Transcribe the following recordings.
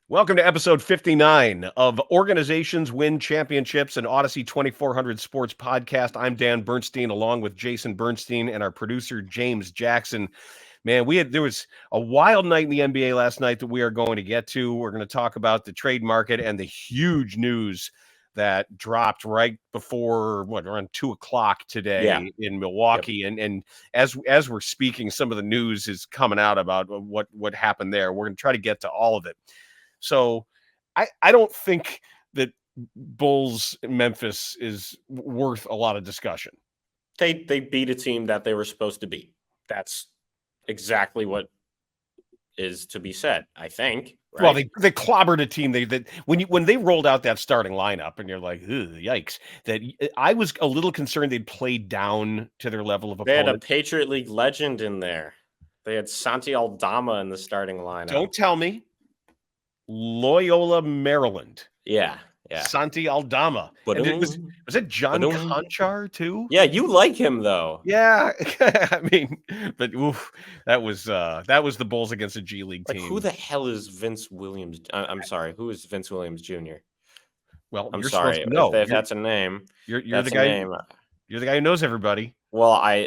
Welcome to episode 59 of Organizations Win Championships, an Audacy 2400 sports podcast. I'm Dan Bernstein, along with Jason Bernstein and our producer, James Jackson. Man, there was a wild night in the NBA last night that we are going to get to. We're going to talk about the trade market and the huge news that dropped right before around 2:00 today in Milwaukee. Yep. And as we're speaking, some of the news is coming out about what happened there. We're going to try to get to all of it. So I don't think that Bulls Memphis is worth a lot of discussion. They beat a team that they were supposed to beat. That's exactly what is to be said, I think. Right? Well, they clobbered a team when they rolled out that starting lineup, and you're like, yikes! That I was a little concerned they'd played down to their level of opponent. They had a Patriot League legend in there. They had Santi Aldama in the starting lineup. Don't tell me. Loyola, Maryland. Yeah. Santi Aldama. Was it John Conchar too? Yeah, you like him though. Yeah, I mean, but that was the Bulls against a G League team. Who the hell is Vince Williams? I'm sorry. Who is Vince Williams Jr.? Well, I'm sorry. If that's a name, you're the guy. You're the guy who knows everybody. Well, I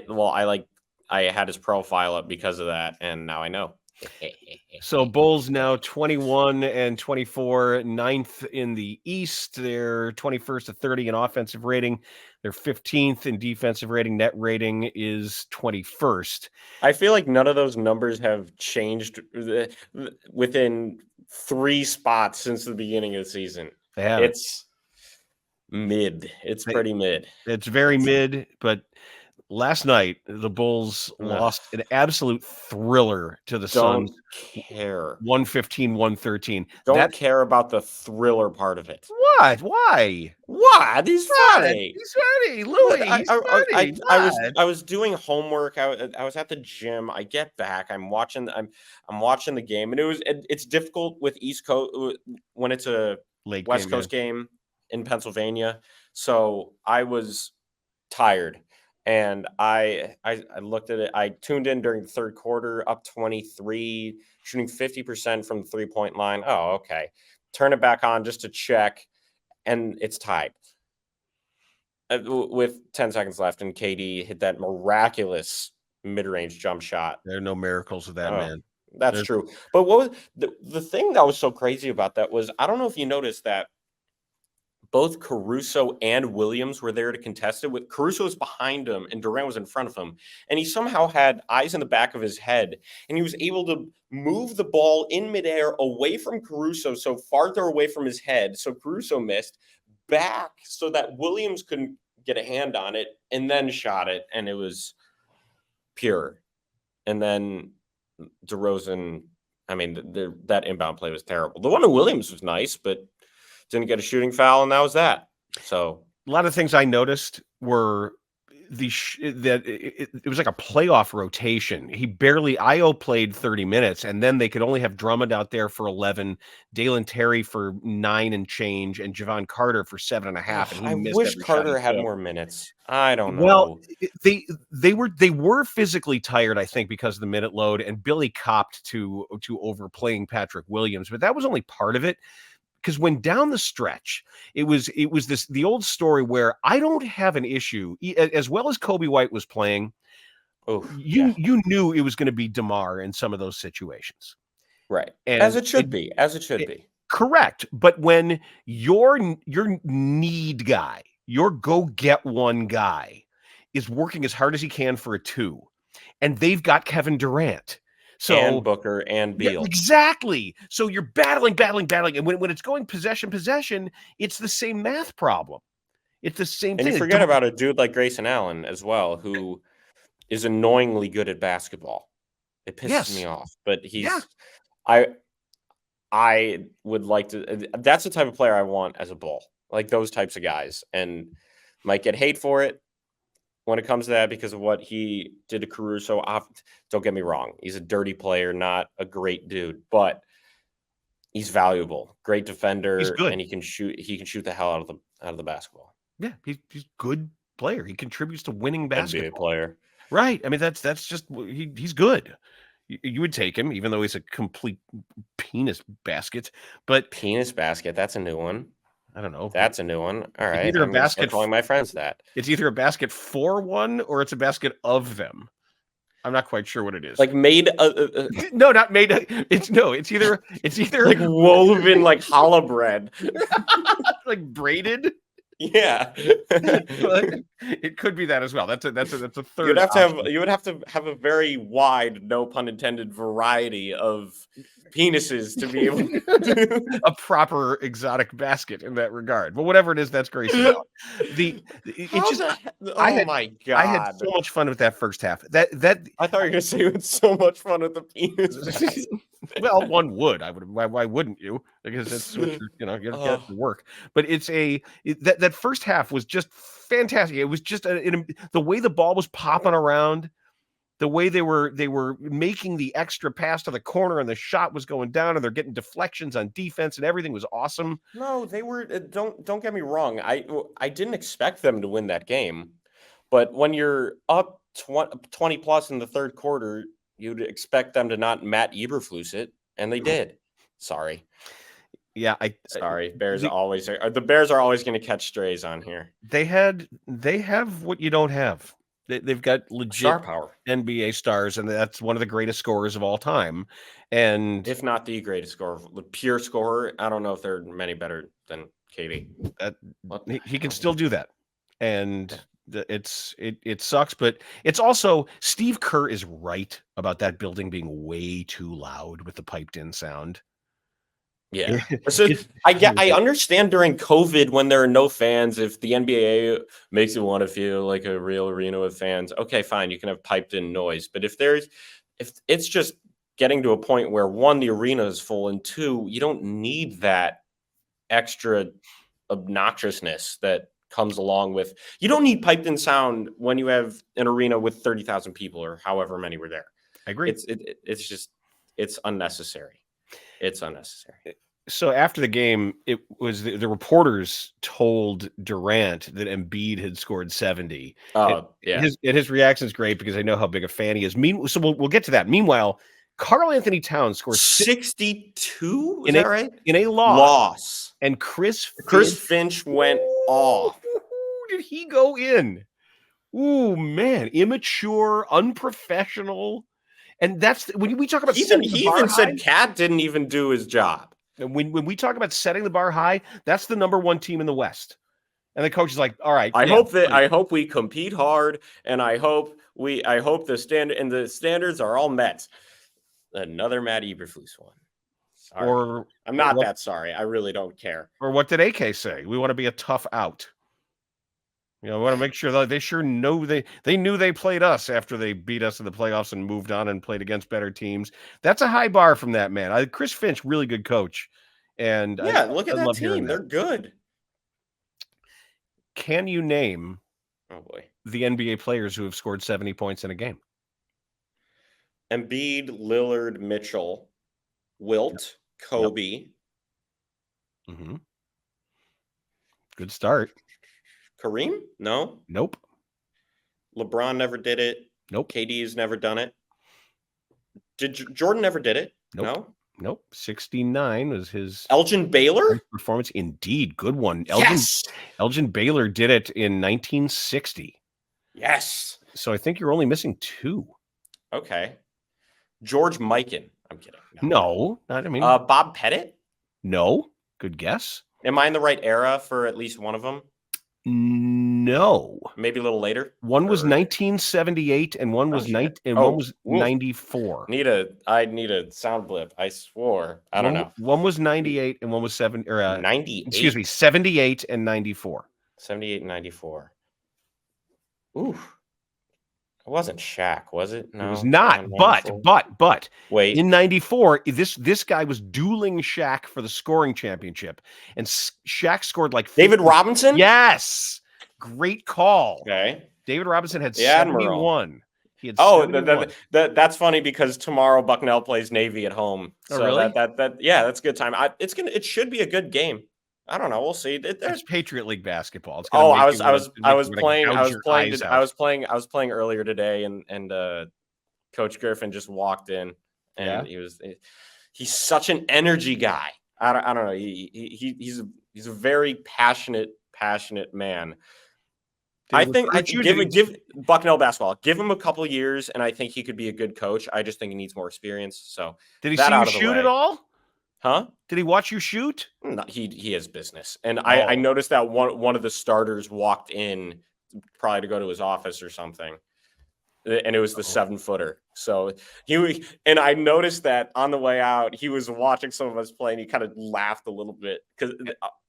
had his profile up because of that, and now I know. So Bulls now 21-24, 9th in the East. They're 21st to 30 in offensive rating. They're 15th in defensive rating. Net rating is 21st. I feel like none of those numbers have changed within 3 spots since the beginning of the season. It's mid. It's pretty mid. It's very mid, but last night, the Bulls lost an absolute thriller to the Suns. Don't care. 115-113. Don't care about the thriller part of it. What? Why? What? He's funny. He's funny. Louis, he's funny. I was doing homework. I was at the gym. I get back. I'm watching the game, and it's difficult with East Coast when it's a West Coast game in Pennsylvania. So I was tired. And I looked at it. I tuned in during the third quarter, up 23, shooting 50% from the three-point line. Oh, okay. Turn it back on just to check, and it's tied with 10 seconds left. And KD hit that miraculous mid-range jump shot. There are no miracles with that, man. That's true. But what was the thing that was so crazy about that was, I don't know if you noticed that both Caruso and Williams were there to contest it. With Caruso was behind him and Durant was in front of him. And he somehow had eyes in the back of his head. And he was able to move the ball in midair away from Caruso, so farther away from his head. So Caruso missed back so that Williams couldn't get a hand on it, and then shot it. And it was pure. And then DeRozan, I mean, that inbound play was terrible. The one to Williams was nice, but didn't get a shooting foul, and that was that. So a lot of things I noticed were that it was like a playoff rotation. Io played 30 minutes, and then they could only have Drummond out there for 11, Dalen Terry for 9 and change, and Javon Carter for 7.5. And I wish Carter had more minutes. I don't know. Well, they were physically tired, I think, because of the minute load, and Billy copped to overplaying Patrick Williams, but that was only part of it. Because when down the stretch, it was the old story where I don't have an issue, as well as Kobe White was playing. You knew it was going to be DeMar in some of those situations, right? And as it should be. Correct. But when your need guy, your go get one guy, is working as hard as he can for a 2, and they've got Kevin Durant. So, and Booker and Beal. Yeah, exactly. So you're battling. And when it's going possession, it's the same math problem. It's the same thing. And you forget about a dude like Grayson Allen as well, who is annoyingly good at basketball. It pisses me off. But I would like to. That's the type of player I want as a Bull. Like those types of guys. And might get hate for it when it comes to that because of what he did to Caruso. Don't get me wrong. He's a dirty player, not a great dude, but he's valuable. Great defender. He's good. And he can shoot the hell out of the basketball. Yeah, he's a good player. He contributes to winning basketball. NBA player. Right. I mean, that's just he's good. You would take him, even though he's a complete penis basket. But Penis basket. That's a new one. I don't know. That's a new one. All right. Either a I'm going to start basket calling my friends that. It's either a basket for one or it's a basket of them. I'm not quite sure what it is. Like made no, not made. It's either like woven like challah bread. like braided. Yeah. It could be that as well. That's a third. You would have to have a very wide, no pun intended, variety of penises to be able to a proper exotic basket in that regard. But whatever it is, that's Grayson Allen. My God. I had so much fun with that first half. That I thought you were gonna say you had so much fun with the penis. Well, one would. I would. Why wouldn't you? Because that's what you get to work. But that first half was just fantastic. It was just the way the ball was popping around, the way they were making the extra pass to the corner, and the shot was going down, and they're getting deflections on defense, and everything was awesome. No, they were. Don't get me wrong. I didn't expect them to win that game, but when you're up 20 plus in the third quarter, you'd expect them to not Matt Eberflus it, and they did. Sorry. Yeah, sorry. The Bears are always going to catch strays on here. They have what you don't have. They've got legit star power, NBA stars, and that's one of the greatest scorers of all time, and if not the greatest scorer, the pure scorer. I don't know if there are many better than KD. He can still do that, and it sucks, but it's also Steve Kerr is right about that building being way too loud with the piped in sound. Yeah. So I understand during COVID when there are no fans, if the NBA makes it want to feel like a real arena with fans, okay, fine, you can have piped in noise. But if it's just getting to a point where one, the arena is full, and two, you don't need that extra obnoxiousness that comes along with, you don't need piped in sound when you have an arena with 30,000 people or however many were there. I agree. It's unnecessary. It's unnecessary. So after the game, it was the reporters told Durant that Embiid had scored 70. Oh, yeah. His reaction is great because I know how big a fan he is. So we'll get to that. Meanwhile, Karl Anthony Towns scored 62. Is that right? In a loss. And Chris Finch went off. Did he go in? Ooh, man, immature, unprofessional. And that's when we talk about he even said Cat didn't even do his job. And when we talk about setting the bar high, that's the number one team in the West. And the coach is like, all right. I hope we compete hard, and I hope the standards are all met. Another Matt Eberflus one. Sorry. I'm not that sorry. I really don't care. Or what did AK say? We want to be a tough out. We want to make sure that they sure know they knew they played us after they beat us in the playoffs and moved on and played against better teams. That's a high bar from that man. Chris Finch, really good coach. And look at that team. They're good. Can you name the NBA players who have scored 70 points in a game? Embiid, Lillard, Mitchell, Wilt, Kobe. Yep. Mm-hmm. Good start. Kareem? No. Nope. LeBron never did it. Nope. KD's never done it. Did Jordan never did it? Nope. No. Nope. 69 was his Elgin Baylor performance. Indeed. Good one. Yes. Elgin Baylor did it in 1960. Yes. So I think you're only missing two. Okay. George Mikan. I'm kidding. No. Bob Pettit? No. Good guess. Am I in the right era for at least one of them? No. Maybe a little later. One was 1978 and one was one was 94. I need a sound blip. I swore. I don't know. One was 98 and one was 98. Excuse me, 78 and 94. 78 and 94. Ooh. It wasn't Shaq, was it? No. It was not. But wait. In 94, this guy was dueling Shaq for the scoring championship. And Shaq scored like 50. David Robinson? Yes. Great call. Okay. David Robinson had 71. He had 71. That's funny because tomorrow Bucknell plays Navy at home. So really? That's a good time. It should be a good game. I don't know. We'll see. It's Patriot League basketball. It's I was playing earlier today, and Coach Griffin just walked in, and Yeah. he's such an energy guy. I don't know. He's a very passionate man. I think give Bucknell basketball. Give him a couple of years, and I think he could be a good coach. I just think he needs more experience. So did he see you shoot at all? Huh? Did he watch you shoot? No, he has business, and I noticed that one of the starters walked in probably to go to his office or something, and it was the 7-footer. So and I noticed that on the way out, he was watching some of us play, and he kind of laughed a little bit because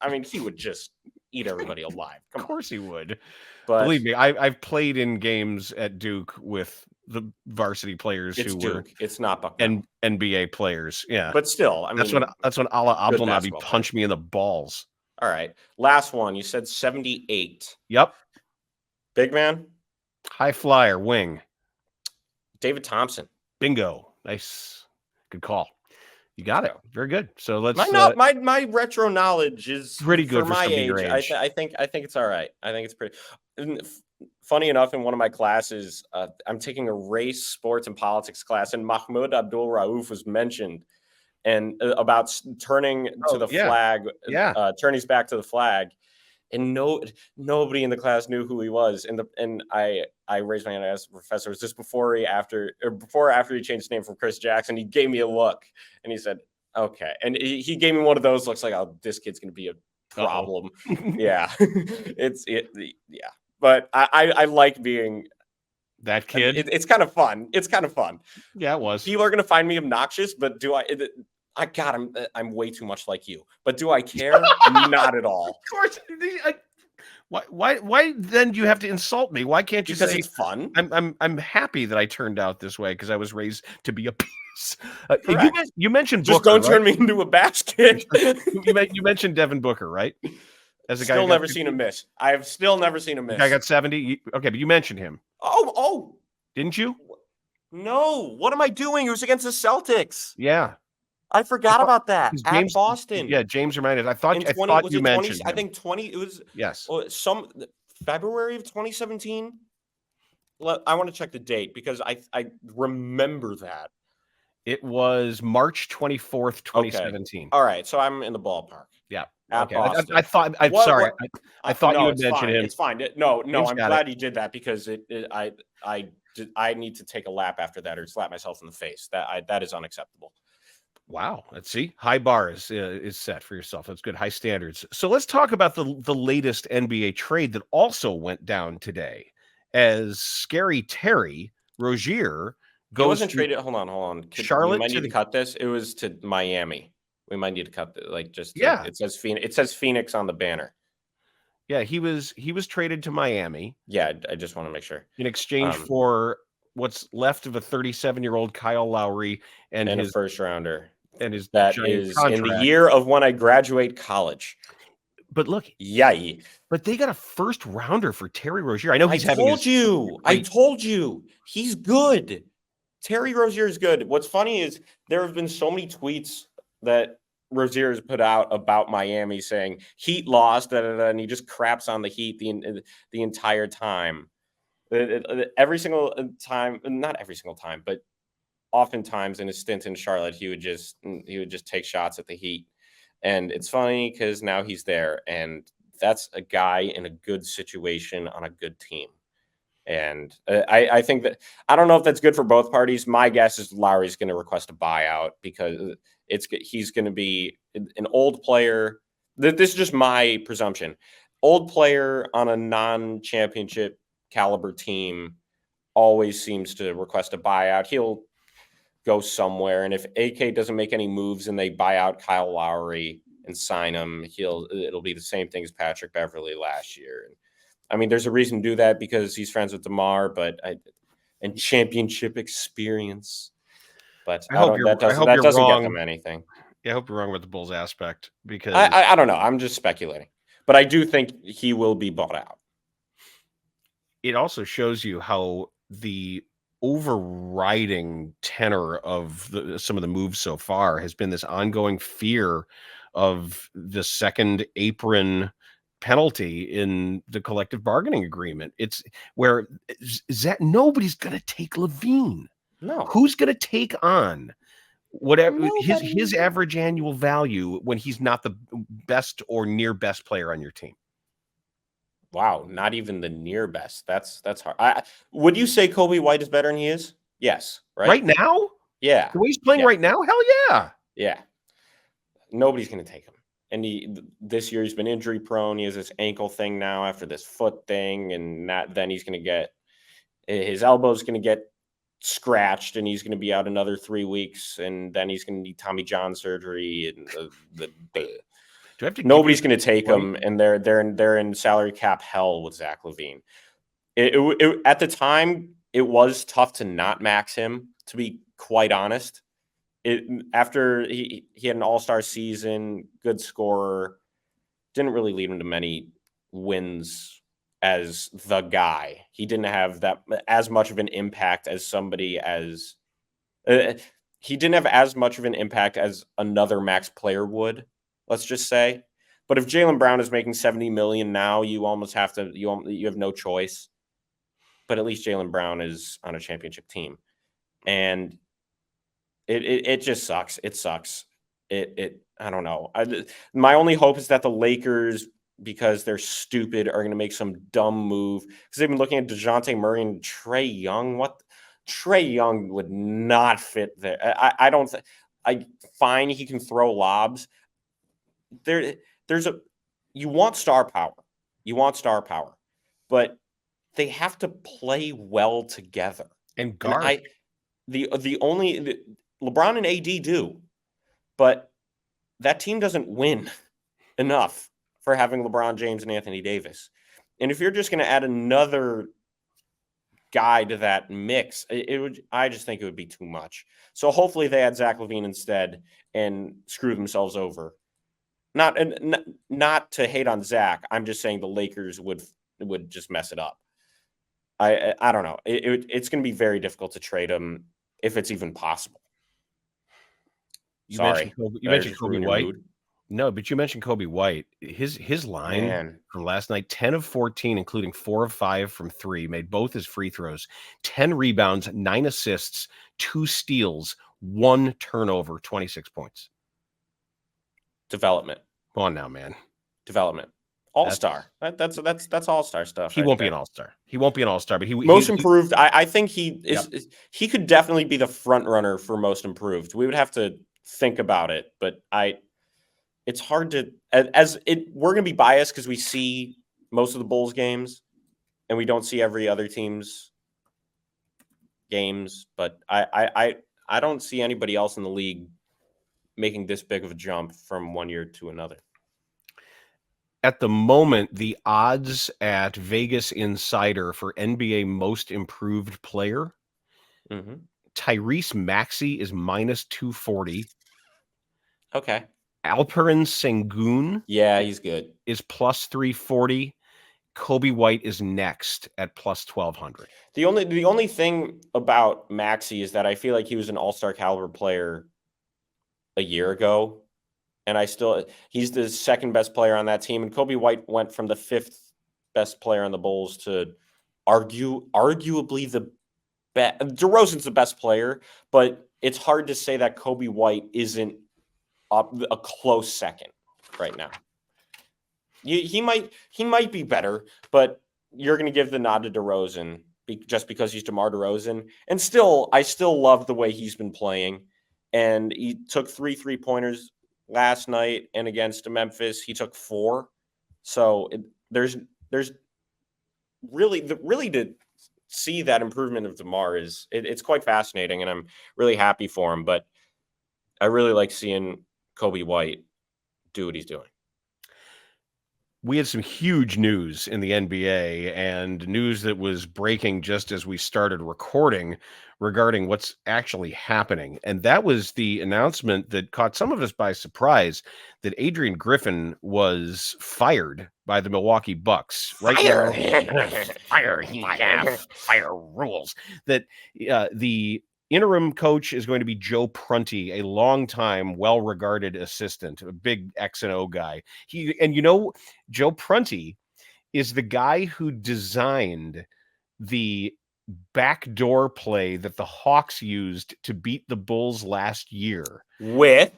I mean he would just eat everybody alive. Of course he would. But believe me, I've played in games at Duke with the varsity players who were it's not Bucknell. NBA players. Yeah, but still, I mean that's when Ala Abdelnaby punched me in the balls. All right, last one. You said 78. Yep. Big man. High flyer, wing. David Thompson. Bingo. Nice. Good call. You got it. Very good. So let's. My retro knowledge is pretty good for my age. Your age. I think it's all right. I think it's pretty. Funny enough, in one of my classes, I'm taking a race, sports, and politics class, and Mahmoud Abdul Rauf was mentioned, and about turning to the flag. Yeah. Turning his back to the flag. And nobody in the class knew who he was. And I raised my hand and asked the professor, was this before or after he changed his name from Chris Jackson? He gave me a look and he said, okay. And he gave me one of those looks like, oh, this kid's going to be a problem. Yeah. Yeah. But I like being that kid. It's kind of fun. It's kind of fun. Yeah, it was. People are going to find me obnoxious, but I'm way too much like you. But do I care? Not at all. Of course. Why then do you have to insult me? Why can't you say it's fun? I'm happy that I turned out this way because I was raised to be a piece. You mentioned just Booker, don't turn me into a basket. you mentioned Devin Booker, right? As a guy, still never seen him miss. I have still never seen him miss. I got 70. Okay, but you mentioned him. Oh, didn't you? No. What am I doing? It was against the Celtics. Yeah. I forgot about that. James, at Boston. Yeah, James reminded. I thought you mentioned him. I think 20. It was some February of 2017. I want to check the date because I remember that. It was March 24th, 2017. Okay. All right, so I'm in the ballpark. Yeah. Okay. I thought. Sorry. I thought you had mentioned him. It's fine. No. I'm glad you did that because I need to take a lap after that or slap myself in the face. That is unacceptable. Wow. Let's see. High bar is set for yourself. That's good. High standards. So let's talk about the latest NBA trade that also went down today as Scary Terry Rozier goes. It wasn't traded. Hold on. Charlotte. We might need to cut this. It was to Miami. We might need to cut it. It says Phoenix. It says Phoenix on the banner. Yeah, he was traded to Miami. Yeah, I just want to make sure. In exchange for what's left of a 37-year-old Kyle Lowry and his a first rounder. And his that is contract. In the year of when I graduate college. But look, but they got a first rounder for Terry Rozier. I know he's I told you he's good. Terry Rozier is good. What's funny is there have been so many tweets that Rozier has put out about Miami saying Heat lost, and he just craps on the Heat the entire time. Every single time, not every single time, but oftentimes in his stint in Charlotte, he would just take shots at the Heat. And it's funny because now he's there, and that's a guy in a good situation on a good team. And I think that I don't know if that's good for both parties. My guess is Lowry's going to request a buyout because he's going to be an old player. This is just my presumption. Old player on a non-championship caliber team always seems to request a buyout. He'll go somewhere, and if AK doesn't make any moves and they buy out Kyle Lowry and sign him, it'll be the same thing as Patrick Beverley last year. I mean, there's a reason to do that because he's friends with DeMar, and championship experience. But that doesn't get them anything. Yeah, I hope you're wrong with the Bulls aspect because I don't know. I'm just speculating, but I do think he will be bought out. It also shows you how the overriding tenor of some of the moves so far has been this ongoing fear of the second apron penalty in the collective bargaining agreement. It's where nobody's going to take Levine. No. Who's going to take on whatever his Nobody. average annual value when he's not the best or near best player on your team? Wow, not even the near best. That's hard. Would you say Kobe White is better than he is? Yes, right? Right now? Yeah. The way he's playing Yeah. right now? Hell yeah. Yeah. Nobody's going to take him. And this year he's been injury prone. He has this ankle thing now after this foot thing, and then he's going to get his elbow's going to get scratched, and he's going to be out another 3 weeks, and then he's going to need Tommy John surgery, and Do I have to nobody's going to take White? him, and they're in salary cap hell with Zach LaVine. At the time, it was tough to not max him, to be quite honest. After he had an all-star season, good scorer, didn't really lead him to many wins as the guy. He didn't have that as much of an impact as somebody as he didn't have as much of an impact as another max player would, let's just say. But if Jaylen Brown is making $70 million now, you almost have to you have no choice. But at least Jaylen Brown is on a championship team. And it just sucks. It sucks. I don't know. My only hope is that the Lakers, because they're stupid, are going to make some dumb move, because they've been looking at DeJounte Murray and Trae Young. What? Trae Young would not fit there. I don't. Fine, he can throw lobs. You want star power. You want star power, but they have to play well together And guard. And the LeBron and AD do, but that team doesn't win enough for having LeBron James and Anthony Davis. And if you're just going to add another guy to that mix, I just think it would be too much. So hopefully they add Zach LaVine instead and screw themselves over. Not to hate on Zach. I'm just saying the Lakers would just mess it up. I don't know. It's going to be very difficult to trade him if it's even possible. You mentioned Kobe White. Mood. No, but you mentioned Kobe White. His line from last night, 10 of 14, including 4 of 5 from 3, made both his free throws, 10 rebounds, 9 assists, 2 steals, 1 turnover, 26 points. Development. Come on now, man. Development. All-star. That's all-star stuff. He won't be an all-star. He won't be an all-star, but most improved. I think he is. Yep. He could definitely be the front runner for most improved. We would have to think about it, but it's hard to we're going to be biased because we see most of the Bulls games and we don't see every other team's games, but I don't see anybody else in the league making this big of a jump from one year to another. At the moment, the odds at Vegas Insider for NBA most improved player, Tyrese Maxey is minus 240. Okay. Alperen Sengun, yeah, he's good, is plus 340. Kobe White is next at plus 1200. The only thing about Maxey is that I feel like he was an all-star caliber player a year ago, and he's the second best player on that team, and Kobe White went from the 5th best player on the Bulls to arguably the best. DeRozan's the best player, but it's hard to say that Kobe White isn't up a close second right now. He might be better, but you're going to give the nod to DeRozan just because he's DeMar DeRozan. And I still love the way he's been playing. And he took 3 3-pointers last night, and against Memphis he took 4. So there's really to see that improvement of DeMar it's quite fascinating, and I'm really happy for him. But I really like seeing Kobe White do what he's doing. We had some huge news in the NBA, and news that was breaking just as we started recording regarding what's actually happening. And that was the announcement that caught some of us by surprise, that Adrian Griffin was fired by the Milwaukee Bucks. Fire rules. That the interim coach is going to be Joe Prunty, a longtime, well-regarded assistant, a big X and O guy. Joe Prunty is the guy who designed the backdoor play that the Hawks used to beat the Bulls last year with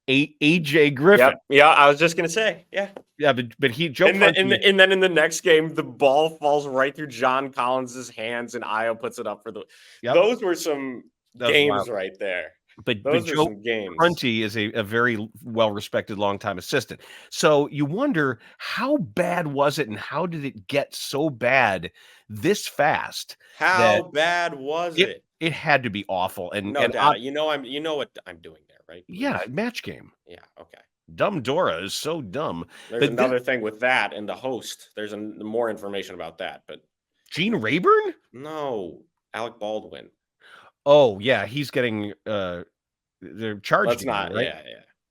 AJ Griffin. Yep. Yeah, I was just gonna say, yeah. Yeah, but Joe and then in the next game, the ball falls right through John Collins's hands, and Io puts it up for the. Yep. Those were some games right there. But Those Joe some games. Prunty is a very well-respected longtime assistant. So you wonder, how bad was it and how did it get so bad this fast? How bad was it? It had to be awful. And no doubt. You know what I'm doing there, right? Please. Yeah, match game. Yeah, okay. Dumb Dora is so dumb. There's another thing with that and the host. There's more information about that, but Gene Rayburn? No, Alec Baldwin. Oh yeah, he's getting they're charged. Let's not, right?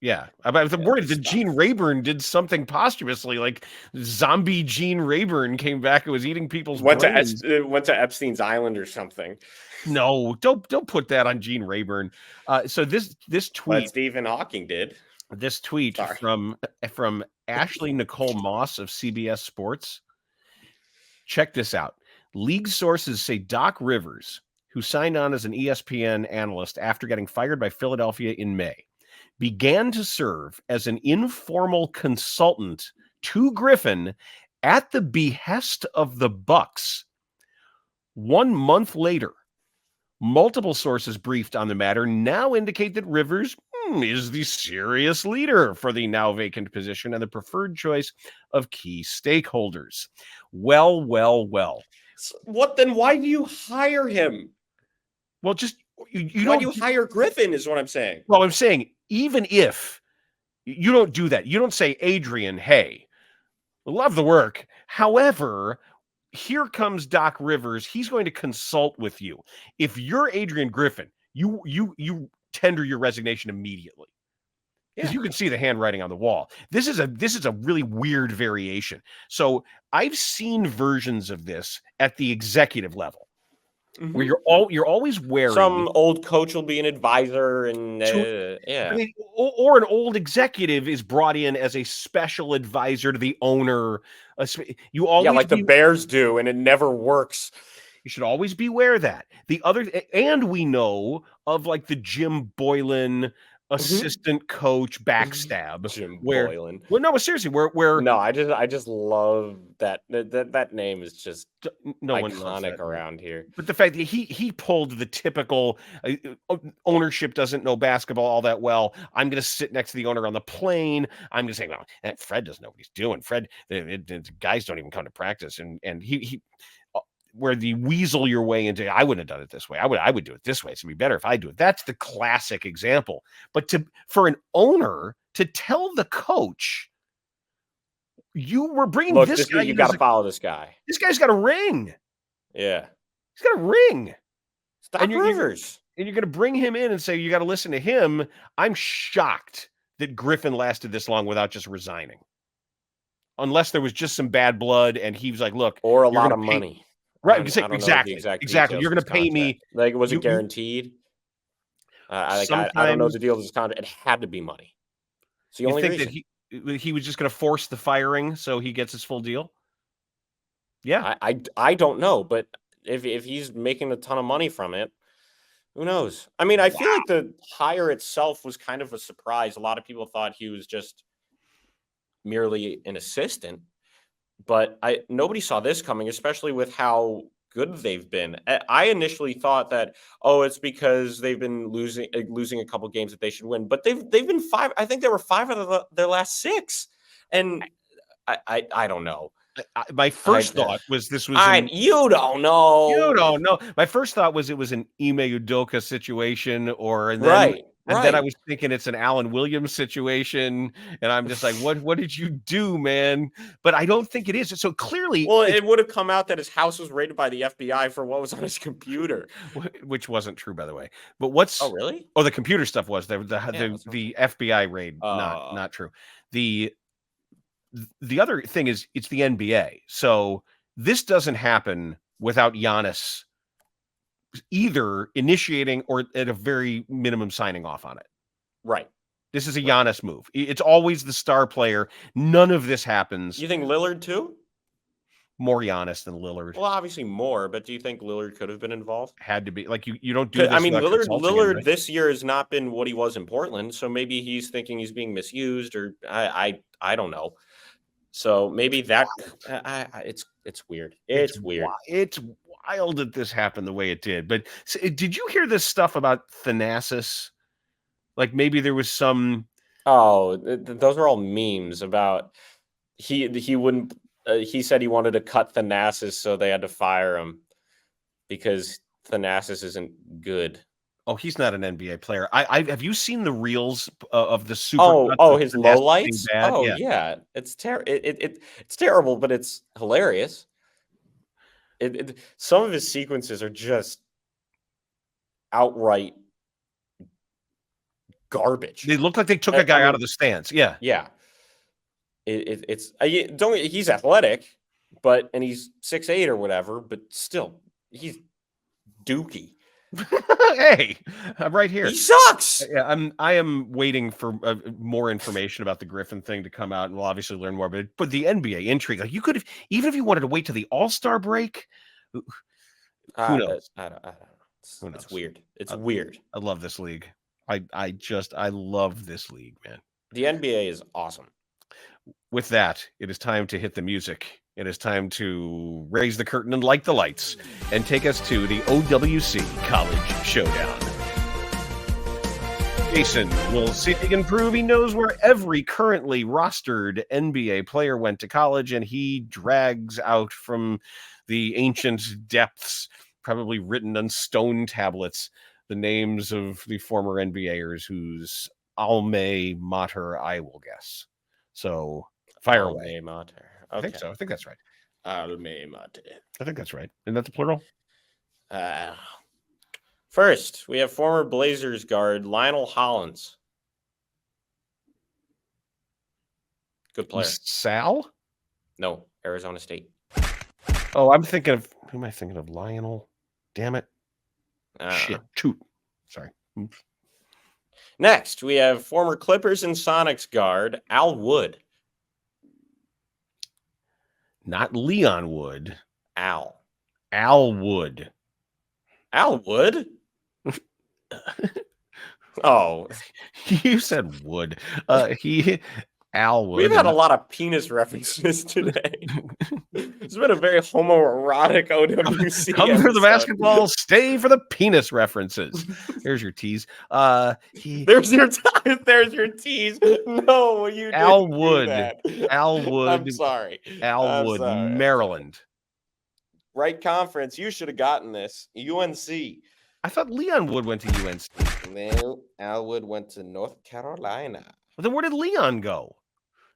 Yeah. I'm worried that Gene Rayburn did something posthumously, like zombie Gene Rayburn came back and was eating people's brains. Went to Epstein's Island or something. No, don't put that on Gene Rayburn. So this tweet, but Stephen Hawking did. This tweet from Ashley Nicole Moss of CBS Sports. Check this out. League sources say Doc Rivers, who signed on as an ESPN analyst after getting fired by Philadelphia in May, began to serve as an informal consultant to Griffin at the behest of the Bucks. 1 month later, multiple sources briefed on the matter now indicate that Rivers is the serious leader for the now vacant position and the preferred choice of key stakeholders. Well. What then? Why do you hire him? Well, just why do you hire Griffin is what I'm saying. Well, I'm saying even if you don't do that, you don't say, Adrian, hey, love the work. However, here comes Doc Rivers. He's going to consult with you. If you're Adrian Griffin, you tender your resignation immediately. Because you can see the handwriting on the wall. This is a really weird variation. So I've seen versions of this at the executive level, where you're always wearing some old coach will be an advisor, and I mean, or an old executive is brought in as a special advisor to the owner. You always like the Bears do, and it never works. You should always beware that. And we know of like the Jim Boylan assistant coach backstab. Jim Boylan. Well, no, seriously, where no, I just love that name is just no iconic around here. But the fact that he pulled the typical ownership doesn't know basketball all that well. I'm going to sit next to the owner on the plane. I'm going to say, well, Fred doesn't know what he's doing. Fred, the guys don't even come to practice, and he where the weasel your way into, I wouldn't have done it this way. I would do it this way. It's gonna be better if I do it. That's the classic example. But for an owner to tell the coach, you were bringing this guy. You got to follow this guy. This guy's got a ring. Yeah, he's got a ring. Stop Rivers. And you're going to bring him in and say you got to listen to him. I'm shocked that Griffin lasted this long without just resigning, unless there was just some bad blood and he was like, "Look," or a lot of money. Right, exactly. You're going to pay me. Like, was it guaranteed? I don't know the deal with this contract. It had to be money. It's the only reason. That he was just going to force the firing so he gets his full deal? Yeah. I don't know, but if he's making a ton of money from it, who knows? I mean, I feel like the hire itself was kind of a surprise. A lot of people thought he was just merely an assistant. But nobody saw this coming, especially with how good they've been. I initially thought that, it's because they've been losing a couple games that they should win. But they've been 5. I think they were 5 out of their last 6. And I don't know. My first thought was this was you don't know. You don't know. My first thought was it was an Ime Udoka situation, then I was thinking it's an Alan Williams situation, and I'm just like, what did you do, man? But I don't think it is. So clearly, well, it would have come out that his house was raided by the FBI for what was on his computer, which wasn't true, by the way. But what's really? Oh, the computer stuff was the FBI raid, not true. The other thing is it's the NBA, so this doesn't happen without Giannis either initiating or at a very minimum signing off on it. Right. This is a Giannis move. It's always the star player. None of this happens. You think Lillard too? More Giannis than Lillard. Well, obviously more, but do you think Lillard could have been involved? Had to be. Like, you don't do this I mean, without consulting him, Lillard right? this year has not been what he was in Portland, so maybe he's thinking he's being misused, or I don't know. So maybe that it's weird. It's weird. It's wild that this happened the way it did. But did you hear this stuff about Thanasis? Like, maybe there was some. Oh, those are all memes about he wouldn't. He said he wanted to cut Thanasis, so they had to fire him because Thanasis isn't good. Oh, he's not an NBA player. I have you seen the reels of the super? His lowlights. Oh yeah, it's it's terrible, but it's hilarious. Some of his sequences are just outright garbage. They look like they took a guy out of the stands. Yeah, yeah. He's athletic, and he's 6'8" or whatever, but still, he's dookie. Hey, I'm right here. He sucks. Yeah, I am waiting for more information about the Griffin thing to come out, and we'll obviously learn more. But the NBA intrigue, like, you could have, even if you wanted to wait to the All-Star break. Who knows? I don't know. It's weird. It's weird. I love this league. I love this league, man. The NBA is awesome. With that, it is time to hit the music. It is time to raise the curtain and light the lights and take us to the OWC College Showdown. Jason will see if he can prove he knows where every currently rostered NBA player went to college, and he drags out from the ancient depths, probably written on stone tablets, the names of the former NBAers whose alma mater I will guess. So fire away. Mater. Okay. I think so. I think that's right. Alma mater. I think that's right. Isn't that the plural? First, we have former Blazers guard Lionel Hollins. Good player. Sal? No, Arizona State. Oh, I'm thinking of, who am I thinking of? Lionel. Damn it. Shit. Toot. Sorry. Oops. Next, we have former Clippers and Sonics guard Al Wood. Not Leon Wood. Al Wood. Al Wood? Oh. You said Wood. Al Wood. We've had a lot of penis references today. It's been a very homoerotic OWC. Come for the basketball, stay for the penis references. There's your tease. There's your tease. No, you didn't. Al Wood. Al Wood. I'm sorry. Al Wood, Maryland. Right conference. You should have gotten this. UNC. I thought Leon Wood went to UNC. No, Al Wood went to North Carolina. Well, then where did Leon go?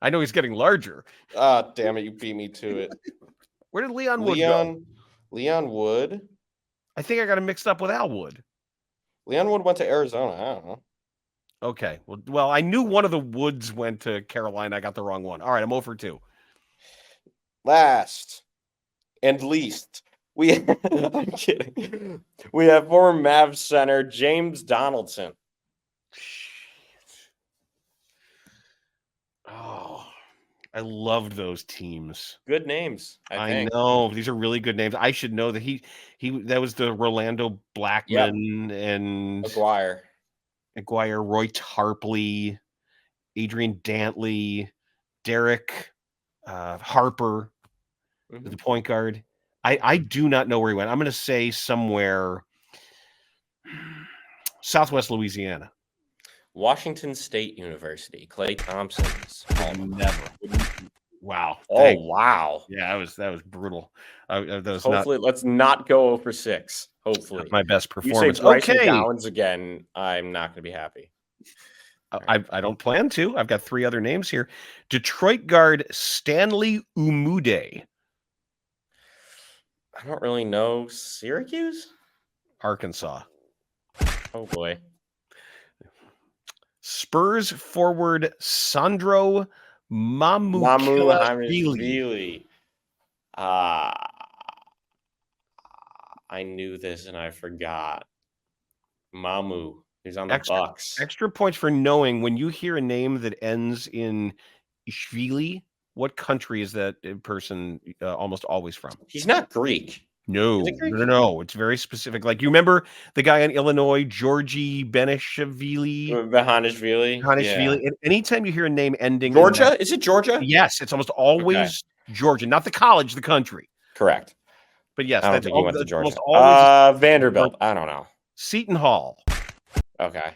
I know he's getting larger. Ah, damn it, you beat me to it. Where did Leon Wood go? Leon Wood? I think I got him mixed up with Al Wood. Leon Wood went to Arizona. I don't know. Okay. Well, I knew one of the Woods went to Carolina. I got the wrong one. All right, I'm 0-2. Last and least, I'm kidding. We have former Mavs center James Donaldson. Oh, I loved those teams. Good names. I think. Know these are really good names. I should know that that was the Rolando Blackman and McGuire, Roy Tarpley, Adrian Dantley, Derek Harper, the point guard. I do not know where he went. I'm going to say somewhere Southwest Louisiana. Washington State University, Klay Thompson. Never. Wow. Oh, thanks. Wow. Yeah, that was brutal. Hopefully, let's not go 0-6. Hopefully. My best performance. You say Bryson Gowans again, I'm not going to be happy. I don't plan to. I've got 3 other names here. Detroit guard Stanley Umude. I don't really know. Syracuse? Arkansas. Oh, boy. Spurs forward Sandro Mamukelashvili. I knew this and I forgot. Mamu. He's on the Bucks. Extra points for knowing when you hear a name that ends in Ishvili, What country is that person almost always from? He's not Greek. No, Is it Greek? no. It's very specific. Like, you remember the guy in Illinois, Georgi Benishvili? Behanishvili? Yeah. And anytime you hear a name ending in Georgia? that, Is it Georgia? yes, it's almost Okay. always Georgia, not the college, the country. Correct. But yes, I don't that's think he went to almost Georgia. always Vanderbilt. I don't know. Seton Hall. Okay.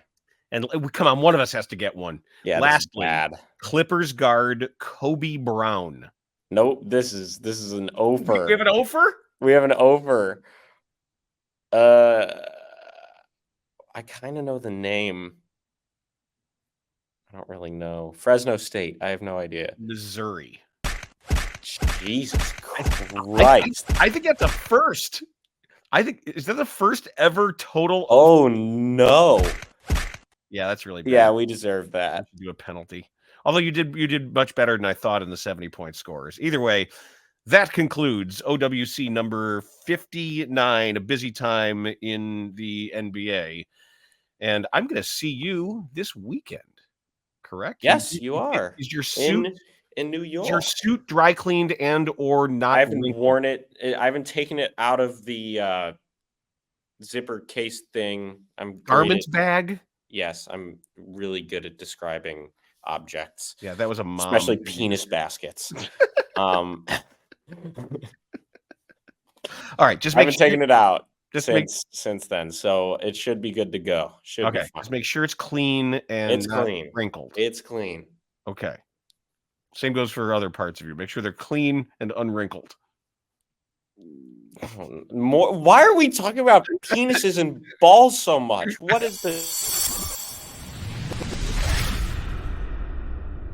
And come on, one of us has to get one. Yeah. Lastly, Bad. Clippers guard Kobe Brown. Nope. This is an We over. have an over? We have an over. I kind of know the name. I don't really know. Fresno State. I have no idea. Missouri. Jesus Christ. I think that's a first. Is that the first ever total? Oh no. Yeah, that's really bad. Yeah, we deserve that. Do a penalty. Although you did much better than I thought in the 70-point scores. Either way, that concludes OWC number 59, a busy time in the NBA. And I'm going to see you this weekend, correct? Yes, you are. Is your suit in New York? Is your suit dry cleaned and or not? I haven't worn it. I haven't taken it out of the zipper case thing. I'm garment bag. Yes, I'm really good at describing objects. Yeah, that was a mom. Especially penis baskets. All right, just I haven't taken it out since then, so it should be good to go. Should be fine. Just make sure it's clean and it's not clean. wrinkled. It's clean. Okay. Same goes for other parts of you. Make sure they're clean and unwrinkled. Why are we talking about penises and balls so much? What is this?